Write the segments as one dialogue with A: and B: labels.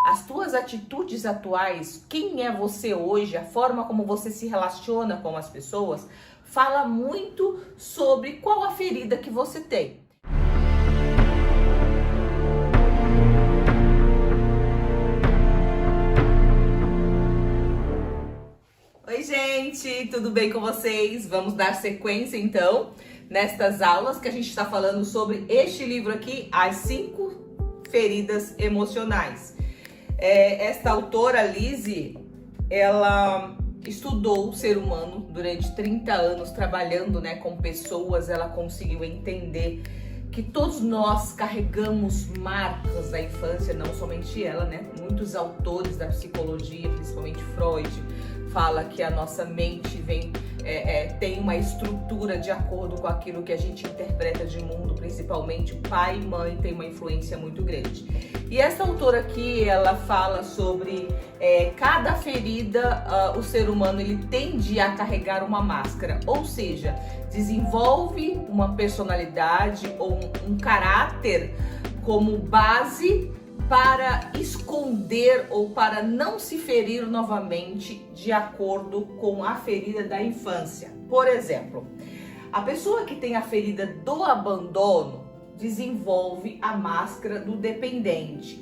A: as tuas atitudes atuais, quem é você hoje, a forma como você se relaciona com as pessoas, fala muito sobre qual a ferida que você tem. Oi, gente, tudo bem com vocês? Vamos dar sequência então nestas aulas que a gente está falando sobre este livro aqui, As 5 Feridas Emocionais. Esta autora, Lizzie, ela estudou o ser humano durante 30 anos, trabalhando, com pessoas. Ela conseguiu entender que todos nós carregamos marcas da infância, não somente ela, Muitos autores da psicologia, principalmente Freud, fala que a nossa mente tem uma estrutura de acordo com aquilo que a gente interpreta de mundo, principalmente pai e mãe tem uma influência muito grande. E essa autora aqui, ela fala sobre cada ferida, o ser humano ele tende a carregar uma máscara, ou seja, desenvolve uma personalidade ou um caráter como base para esconder ou para não se ferir novamente de acordo com a ferida da infância. Por exemplo, a pessoa que tem a ferida do abandono desenvolve a máscara do dependente.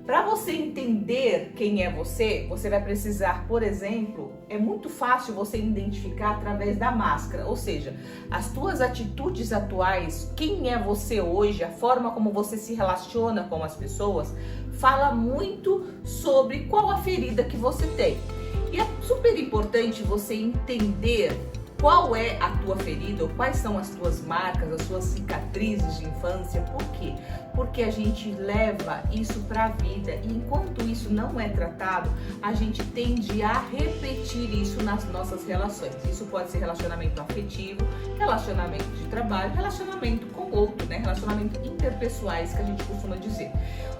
A: Para você entender quem é você vai precisar, por exemplo, é muito fácil você identificar através da máscara, ou seja, as tuas atitudes atuais, quem é você hoje, a forma como você se relaciona com as pessoas, fala muito sobre qual a ferida que você tem. E é super importante você entender qual é a tua ferida ou quais são as tuas marcas, as suas cicatrizes de infância. Por quê? Porque a gente leva isso para a vida e enquanto isso não é tratado, a gente tende a repetir isso nas nossas relações. Isso pode ser relacionamento afetivo, relacionamento de trabalho, relacionamento com outro, relacionamento interpessoais que a gente costuma dizer.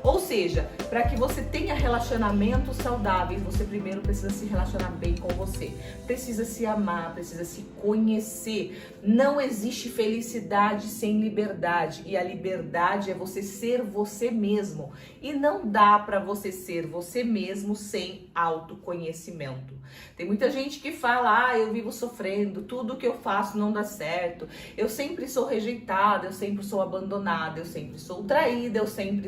A: Ou seja, para que você tenha relacionamentos saudáveis, você primeiro precisa se relacionar bem com você. Precisa se amar, precisa se conhecer. Não existe felicidade sem liberdade. E a liberdade é você ser você mesmo. E não dá para você ser você mesmo sem autoconhecimento. Tem muita gente que fala, eu vivo sofrendo, tudo que eu faço não dá certo, eu sempre sou rejeitada, eu sempre sou abandonada, eu sempre sou traída, eu sempre.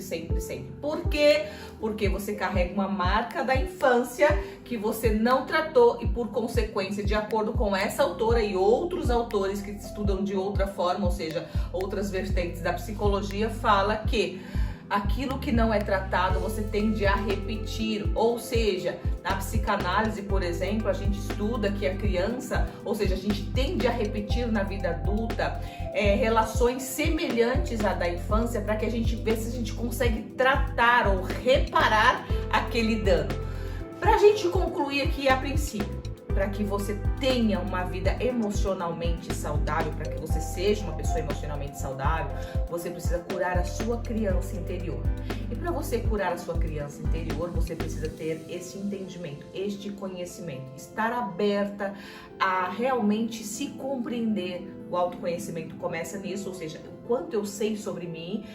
A: Por quê? Porque você carrega uma marca da infância que você não tratou e por consequência, de acordo com essa autora e outros autores que estudam de outra forma, ou seja, outras vertentes da psicologia, fala que aquilo que não é tratado você tende a repetir, ou seja, na psicanálise, por exemplo, a gente estuda que a criança, ou seja, a gente tende a repetir na vida adulta relações semelhantes à da infância para que a gente veja se a gente consegue tratar ou reparar aquele dano. Para a gente concluir aqui a princípio, para que você tenha uma vida emocionalmente saudável, para que você seja uma pessoa emocionalmente saudável, você precisa curar a sua criança interior. E para você curar a sua criança interior, você precisa ter esse entendimento, este conhecimento, estar aberta a realmente se compreender. O autoconhecimento começa nisso, ou seja, o quanto eu sei sobre mim,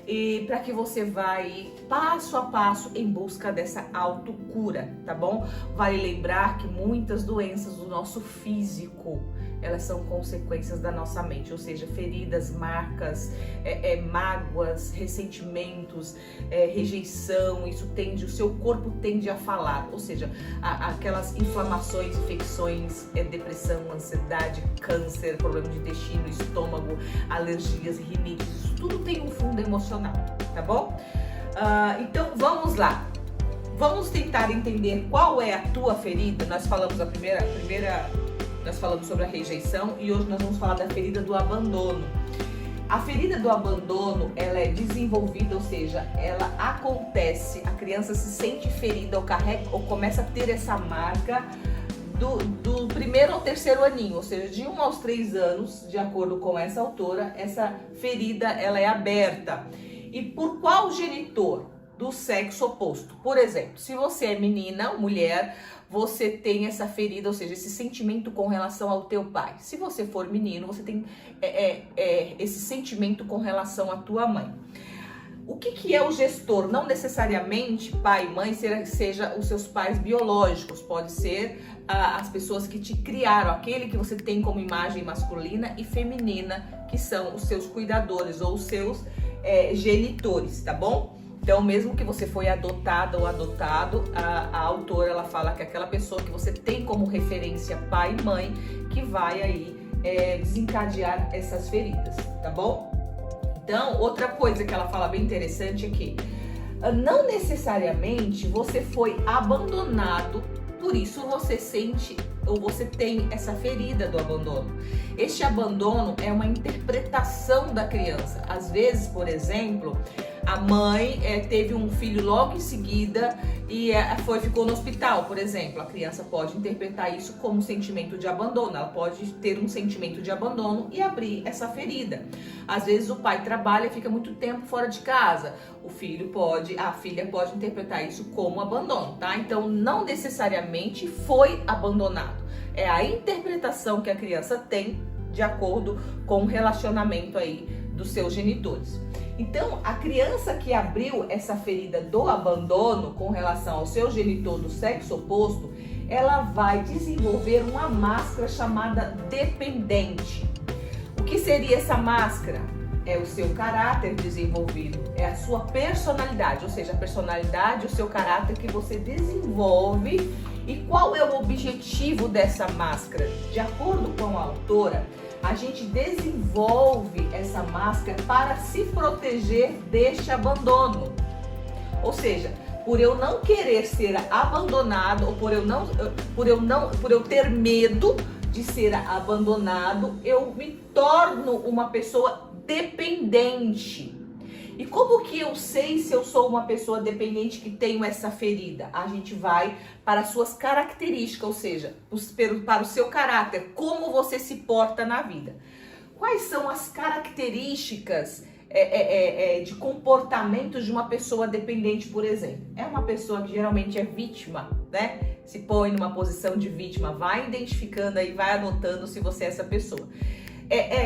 A: e para que você vai passo a passo em busca dessa autocura, tá bom? Vale lembrar que muitas doenças do nosso físico, elas são consequências da nossa mente, ou seja, feridas, marcas, mágoas, ressentimentos, rejeição, isso tende, o seu corpo tende a falar, ou seja, aquelas inflamações, infecções, depressão, ansiedade, câncer, problema de intestino, estômago, alergias, rinite, isso tudo tem um fundo emocional, tá bom? Então vamos lá, vamos tentar entender qual é a tua ferida. Nós falamos nós falamos sobre a rejeição e hoje nós vamos falar da ferida do abandono. A ferida do abandono, ela é desenvolvida, ou seja, ela acontece, a criança se sente ferida ou começa a ter essa marca do primeiro ao terceiro aninho, ou seja, de 1 aos 3 anos, de acordo com essa autora, essa ferida ela é aberta. E por qual genitor? Do sexo oposto. Por exemplo, se você é menina, mulher, você tem essa ferida, ou seja, esse sentimento com relação ao teu pai. Se você for menino, você tem esse sentimento com relação à tua mãe. O que é o gestor? Não necessariamente pai e mãe seja os seus pais biológicos, pode ser as pessoas que te criaram, aquele que você tem como imagem masculina e feminina, que são os seus cuidadores ou os seus genitores, tá bom? Então, mesmo que você foi adotada ou adotado, a autora ela fala que aquela pessoa que você tem como referência pai e mãe, que vai aí desencadear essas feridas, tá bom? Então, outra coisa que ela fala bem interessante é que não necessariamente você foi abandonado, por isso você sente ou você tem essa ferida do abandono. Este abandono é uma interpretação da criança. Às vezes, por exemplo, a mãe teve um filho logo em seguida e ficou no hospital, por exemplo. A criança pode interpretar isso como um sentimento de abandono. Ela pode ter um sentimento de abandono e abrir essa ferida. Às vezes o pai trabalha e fica muito tempo fora de casa. A filha pode interpretar isso como abandono, tá? Então não necessariamente foi abandonado. É a interpretação que a criança tem de acordo com o relacionamento aí dos seus genitores. Então, a criança que abriu essa ferida do abandono com relação ao seu genitor do sexo oposto, ela vai desenvolver uma máscara chamada dependente. O que seria essa máscara? É o seu caráter desenvolvido, é a sua personalidade, ou seja, a personalidade, o seu caráter que você desenvolve. E qual é o objetivo dessa máscara? De acordo com a autora, a gente desenvolve essa máscara para se proteger deste abandono. Ou seja, por eu não querer ser abandonado, ou por eu ter medo de ser abandonado, eu me torno uma pessoa dependente. E como que eu sei se eu sou uma pessoa dependente que tenho essa ferida? A gente vai para as suas características, ou seja, para o seu caráter, como você se porta na vida. Quais são as características de comportamento de uma pessoa dependente, por exemplo? É uma pessoa que geralmente é vítima, né? Se põe numa posição de vítima, vai identificando aí, vai anotando se você é essa pessoa.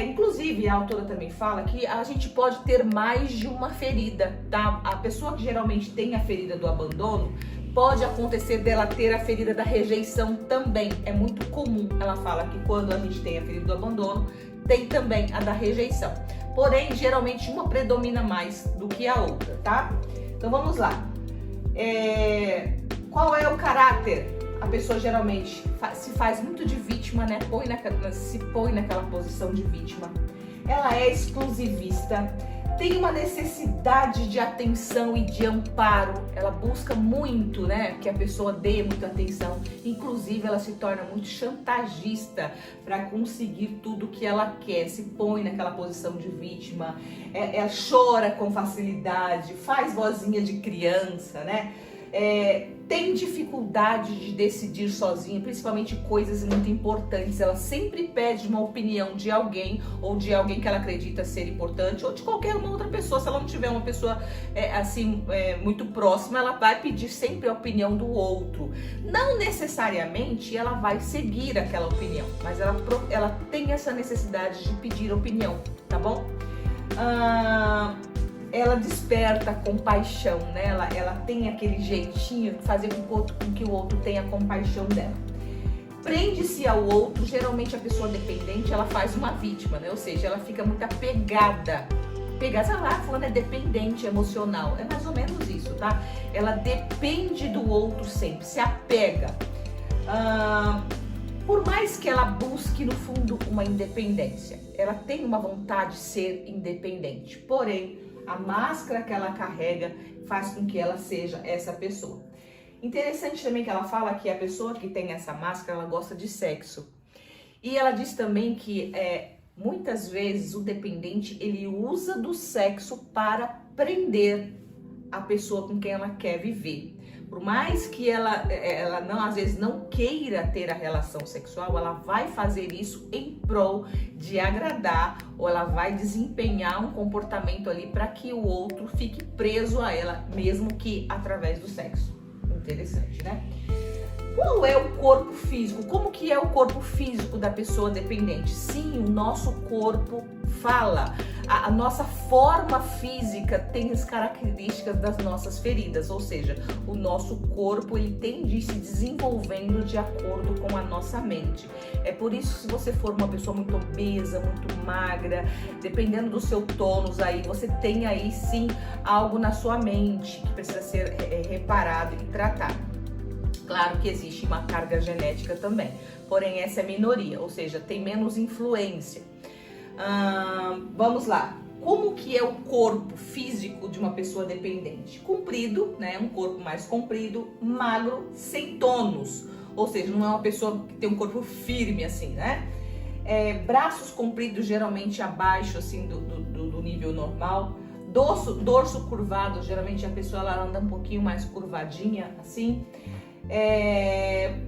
A: Inclusive, a autora também fala que a gente pode ter mais de uma ferida, tá? A pessoa que geralmente tem a ferida do abandono, pode acontecer dela ter a ferida da rejeição também. É muito comum. Ela fala que quando a gente tem a ferida do abandono, tem também a da rejeição. Porém, geralmente uma predomina mais do que a outra, tá? Então vamos lá. Qual é o caráter? A pessoa geralmente se faz muito de vítima, né? Se põe naquela posição de vítima. Ela é exclusivista, tem uma necessidade de atenção e de amparo. Ela busca muito, né? Que a pessoa dê muita atenção. Inclusive, ela se torna muito chantagista para conseguir tudo que ela quer. Se põe naquela posição de vítima. Ela chora com facilidade, faz vozinha de criança, né? Tem dificuldade de decidir sozinha, principalmente coisas muito importantes. Ela sempre pede uma opinião de alguém, ou de alguém que ela acredita ser importante, ou de qualquer uma outra pessoa. Se ela não tiver uma pessoa muito próxima, ela vai pedir sempre a opinião do outro. Não necessariamente ela vai seguir aquela opinião, mas ela tem essa necessidade de pedir opinião, tá bom? Ela desperta compaixão, né? Ela tem aquele jeitinho de fazer com que o outro tenha compaixão dela. Prende-se ao outro, geralmente a pessoa dependente, ela faz uma vítima, né? Ou seja, ela fica muito apegada. Fulano é dependente emocional. É mais ou menos isso, tá? Ela depende do outro sempre, se apega. Por mais que ela busque, no fundo, uma independência, ela tem uma vontade de ser independente. Porém, a máscara que ela carrega faz com que ela seja essa pessoa. Interessante também que ela fala que a pessoa que tem essa máscara, ela gosta de sexo. E ela diz também que muitas vezes o dependente, ele usa do sexo para prender a pessoa com quem ela quer viver. Por mais que ela não, às vezes não queira ter a relação sexual, ela vai fazer isso em prol de agradar, ou ela vai desempenhar um comportamento ali para que o outro fique preso a ela, mesmo que através do sexo. Interessante, né? Qual é o corpo físico? Como que é o corpo físico da pessoa dependente? Sim, o nosso corpo fala. a nossa forma física tem as características das nossas feridas, ou seja, o nosso corpo ele tende a ir se desenvolvendo de acordo com a nossa mente. É por isso que se você for uma pessoa muito obesa, muito magra, dependendo do seu tônus aí, você tem aí sim algo na sua mente que precisa ser reparado e tratado. Claro que existe uma carga genética também, porém essa é minoria, ou seja, tem menos influência. Vamos lá. Como que é o corpo físico de uma pessoa dependente? Comprido, né? Um corpo mais comprido, magro, sem tônus. Ou seja, não é uma pessoa que tem um corpo firme assim, né? Braços compridos, geralmente abaixo assim do nível normal. Dorso curvado, geralmente a pessoa ela anda um pouquinho mais curvadinha assim.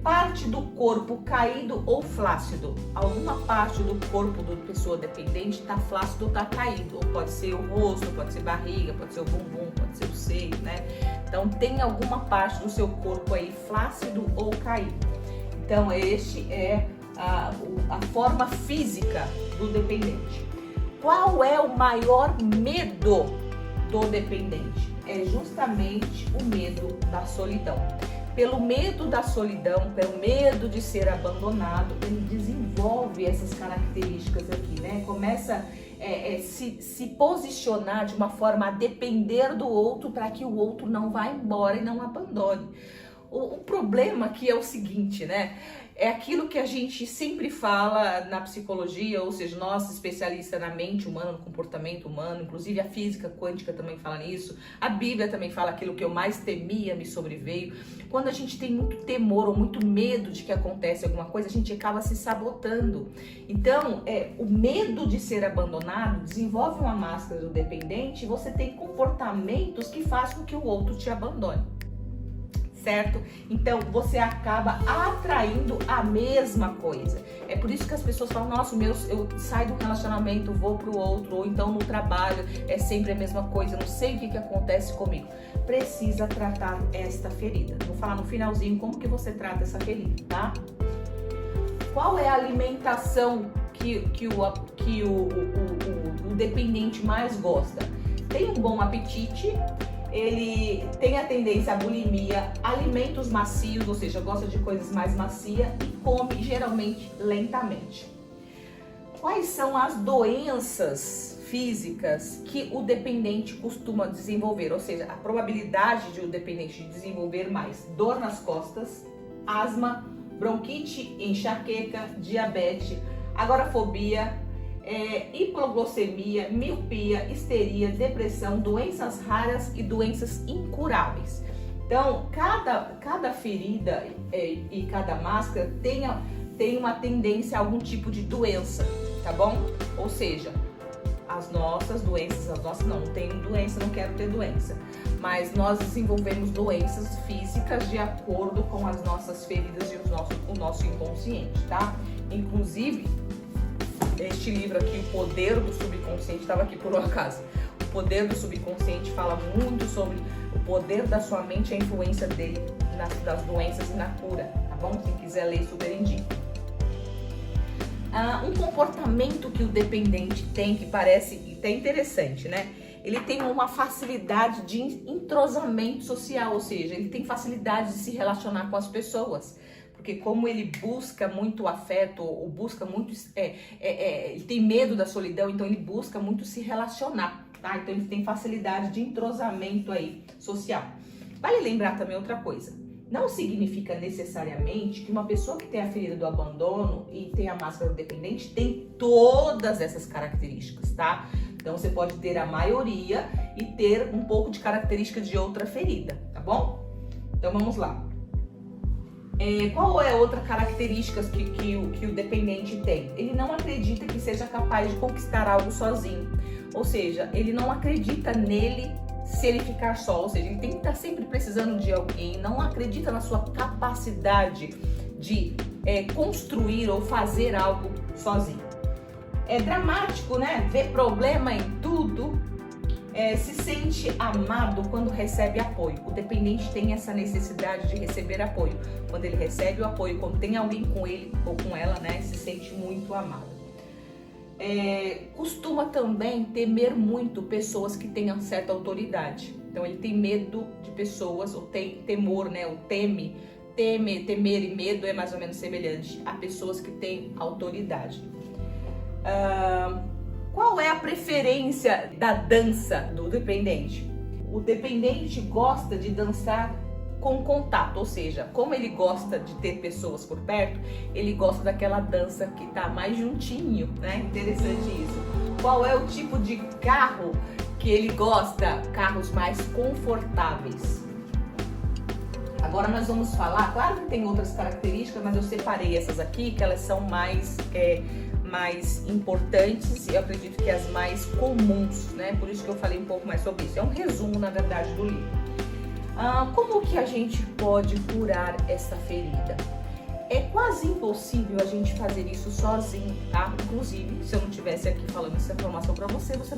A: Parte do corpo caído ou flácido. Alguma parte do corpo da pessoa dependente está flácido ou está caído. Ou pode ser o rosto, pode ser barriga, pode ser o bumbum, pode ser o seio, né? Então tem alguma parte do seu corpo aí flácido ou caído. Então este é a forma física do dependente. Qual é o maior medo do dependente? É justamente o medo da solidão. Pelo medo da solidão, pelo medo de ser abandonado, ele desenvolve essas características aqui, né? Começa se posicionar de uma forma a depender do outro para que o outro não vá embora e não abandone. O problema aqui é o seguinte, né? É aquilo que a gente sempre fala na psicologia, ou seja, nós especialistas na mente humana, no comportamento humano, inclusive a física quântica também fala nisso, a Bíblia também fala aquilo que eu mais temia me sobreveio. Quando a gente tem muito temor ou muito medo de que aconteça alguma coisa, a gente acaba se sabotando. Então, o medo de ser abandonado desenvolve uma máscara do dependente e você tem comportamentos que fazem com que o outro te abandone. Certo? Então você acaba atraindo a mesma coisa. É por isso que as pessoas falam, nossa, eu saio do relacionamento, vou pro outro, ou então no trabalho é sempre a mesma coisa, não sei o que acontece comigo. Precisa tratar esta ferida. Vou falar no finalzinho como que você trata essa ferida, tá? Qual é a alimentação que o dependente mais gosta? Tem um bom apetite. Ele tem a tendência à bulimia, alimentos macios, ou seja, gosta de coisas mais macias e come geralmente lentamente. Quais são as doenças físicas que o dependente costuma desenvolver? Ou seja, a probabilidade de o dependente desenvolver mais dor nas costas, asma, bronquite, enxaqueca, diabetes, agorafobia, hipoglucemia, miopia, histeria, depressão, doenças raras e doenças incuráveis. Então, cada ferida e cada máscara tem uma tendência a algum tipo de doença, tá bom? Ou seja, as nossas doenças, não tenho doença, não quero ter doença, mas nós desenvolvemos doenças físicas de acordo com as nossas feridas e o nosso inconsciente, tá? Inclusive, este livro aqui, O Poder do Subconsciente, estava aqui por um acaso. O Poder do Subconsciente fala muito sobre o poder da sua mente e a influência dele das doenças e na cura, tá bom? Quem quiser ler, super indico. Um comportamento que o dependente tem, que parece até interessante, né? Ele tem uma facilidade de entrosamento social, ou seja, ele tem facilidade de se relacionar com as pessoas. Porque como ele busca muito afeto, ou busca muito, ele tem medo da solidão, então ele busca muito se relacionar, tá? Então ele tem facilidade de entrosamento aí social. Vale lembrar também outra coisa, não significa necessariamente que uma pessoa que tem a ferida do abandono e tem a máscara do dependente tem todas essas características, tá? Então você pode ter a maioria e ter um pouco de característica de outra ferida, tá bom? Então vamos lá. Qual é outra característica que o dependente tem? Ele não acredita que seja capaz de conquistar algo sozinho. Ou seja, ele não acredita nele se ele ficar só. Ou seja, ele tem que estar sempre precisando de alguém, não acredita na sua capacidade de construir ou fazer algo sozinho. É dramático, né? Ver problema em tudo. Se sente amado quando recebe apoio. O dependente tem essa necessidade de receber apoio. Quando ele recebe o apoio, quando tem alguém com ele ou com ela, né, se sente muito amado. costuma também temer muito pessoas que tenham certa autoridade. Então ele tem medo de pessoas, ou tem temor, né? Ou temer e medo é mais ou menos semelhante a pessoas que têm autoridade. Qual é a preferência da dança do dependente? O dependente gosta de dançar com contato, ou seja, como ele gosta de ter pessoas por perto, ele gosta daquela dança que tá mais juntinho, né? Interessante isso. Qual é o tipo de carro que ele gosta? Carros mais confortáveis. Agora nós vamos falar, claro que tem outras características, mas eu separei essas aqui, que elas são mais importantes e eu acredito que as mais comuns, né? Por isso que eu falei um pouco mais sobre isso. É um resumo, na verdade, do livro. Como que a gente pode curar essa ferida? É quase impossível a gente fazer isso sozinho, tá? Inclusive, se eu não estivesse aqui falando essa informação para você, você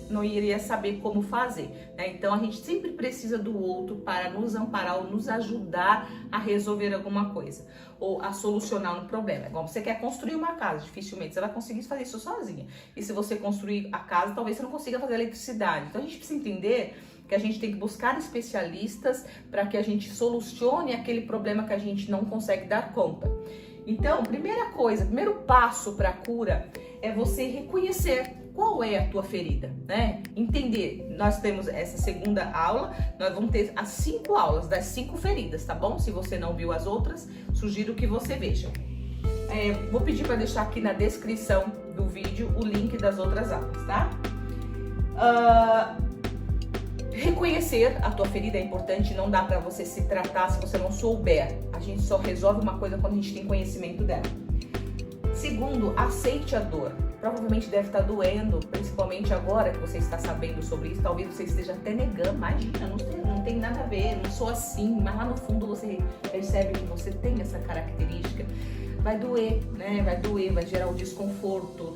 A: não iria saber como fazer, né? Então, a gente sempre precisa do outro para nos amparar ou nos ajudar a resolver alguma coisa ou a solucionar um problema. Igual você quer construir uma casa, dificilmente você vai conseguir fazer isso sozinha. E se você construir a casa, talvez você não consiga fazer eletricidade. Então, a gente precisa entender que a gente tem que buscar especialistas para que a gente solucione aquele problema que a gente não consegue dar conta. Então, primeiro passo para a cura é você reconhecer qual é a tua ferida, né? Entender. Nós temos essa segunda aula, nós vamos ter as 5 aulas das 5 feridas, tá bom? Se você não viu as outras, sugiro que você veja. Vou pedir para deixar aqui na descrição do vídeo o link das outras aulas, tá? Reconhecer a tua ferida é importante, não dá pra você se tratar se você não souber. A gente só resolve uma coisa quando a gente tem conhecimento dela. Segundo, aceite a dor. Provavelmente deve estar doendo, principalmente agora que você está sabendo sobre isso. Talvez você esteja até negando. Imagina, não tem nada a ver, não sou assim. Mas lá no fundo você percebe que você tem essa característica. Vai doer, né? Vai doer, vai gerar um desconforto.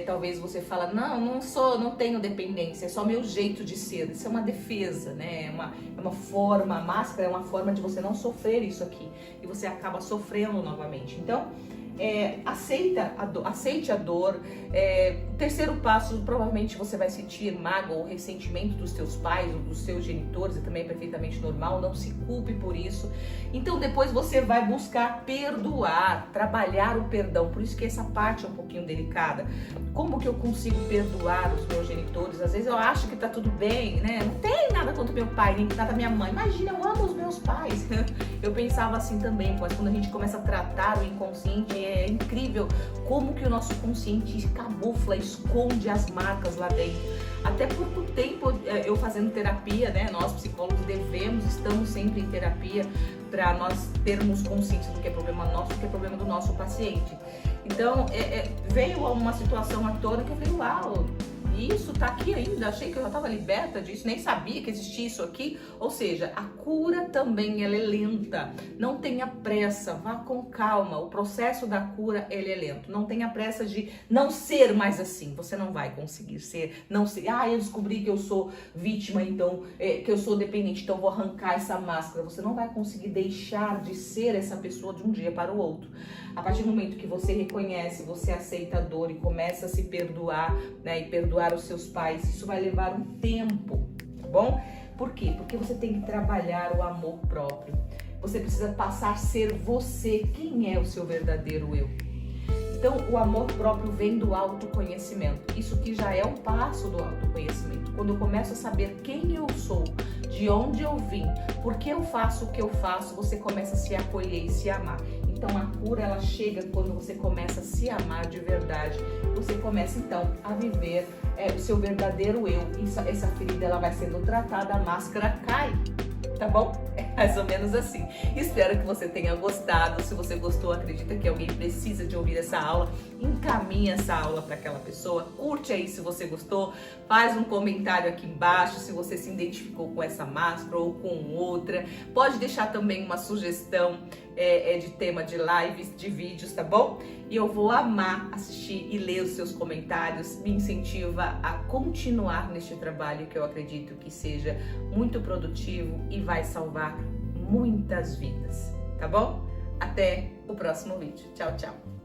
A: Talvez você fala, não tenho dependência, é só meu jeito de ser. Isso é uma defesa, né? É uma forma, a máscara é uma forma de você não sofrer isso aqui. E você acaba sofrendo novamente. Então, aceite a dor. O terceiro passo, provavelmente você vai sentir mágoa ou ressentimento dos teus pais ou dos seus genitores, e também é perfeitamente normal, não se culpe por isso. Então depois você vai buscar perdoar, trabalhar o perdão, por isso que essa parte é um pouquinho delicada. Como que eu consigo perdoar os meus genitores? Às vezes eu acho que tá tudo bem, né? Não tem nada contra meu pai, nem nada minha mãe. Imagina, eu amo os meus pais. Eu pensava assim também, mas quando a gente começa a tratar o inconsciente, é incrível como que o nosso consciente camufla, esconde as marcas lá dentro. Até pouco tempo eu fazendo terapia, né? Nós psicólogos estamos sempre em terapia para nós termos consciência do que é problema nosso, do que é problema do nosso paciente. Então veio uma situação à tona que eu falei, uau, isso tá aqui ainda, achei que eu já estava liberta disso, nem sabia que existia isso aqui. Ou seja, a cura também ela é lenta, não tenha pressa, vá com calma. O processo da cura ele é lento, não tenha pressa de não ser mais assim, você não vai conseguir ser, eu descobri que eu sou vítima, então, que eu sou dependente, então vou arrancar essa máscara. Você não vai conseguir deixar de ser essa pessoa de um dia para o outro. A partir do momento que você reconhece, você aceita a dor e começa a se perdoar, né, e perdoar os seus pais, isso vai levar um tempo, tá bom? Por quê? Porque você tem que trabalhar o amor próprio. Você precisa passar a ser você. Quem é o seu verdadeiro eu? Então, o amor próprio vem do autoconhecimento. Isso que já é um passo do autoconhecimento. Quando eu começo a saber quem eu sou, de onde eu vim, por que eu faço o que eu faço, você começa a se acolher e se amar. Então, a cura, ela chega quando você começa a se amar de verdade. Você começa, então, a viver o seu verdadeiro eu. Essa ferida, ela vai sendo tratada, a máscara cai. Tá bom? É mais ou menos assim. Espero que você tenha gostado. Se você gostou, acredita que alguém precisa de ouvir essa aula, encaminha essa aula para aquela pessoa. Curte aí se você gostou. Faz um comentário aqui embaixo se você se identificou com essa máscara ou com outra. Pode deixar também uma sugestão de tema de lives, de vídeos, tá bom? E eu vou amar assistir e ler os seus comentários. Me incentiva a continuar neste trabalho que eu acredito que seja muito produtivo e vai salvar muitas vidas, tá bom? Até o próximo vídeo. Tchau, tchau!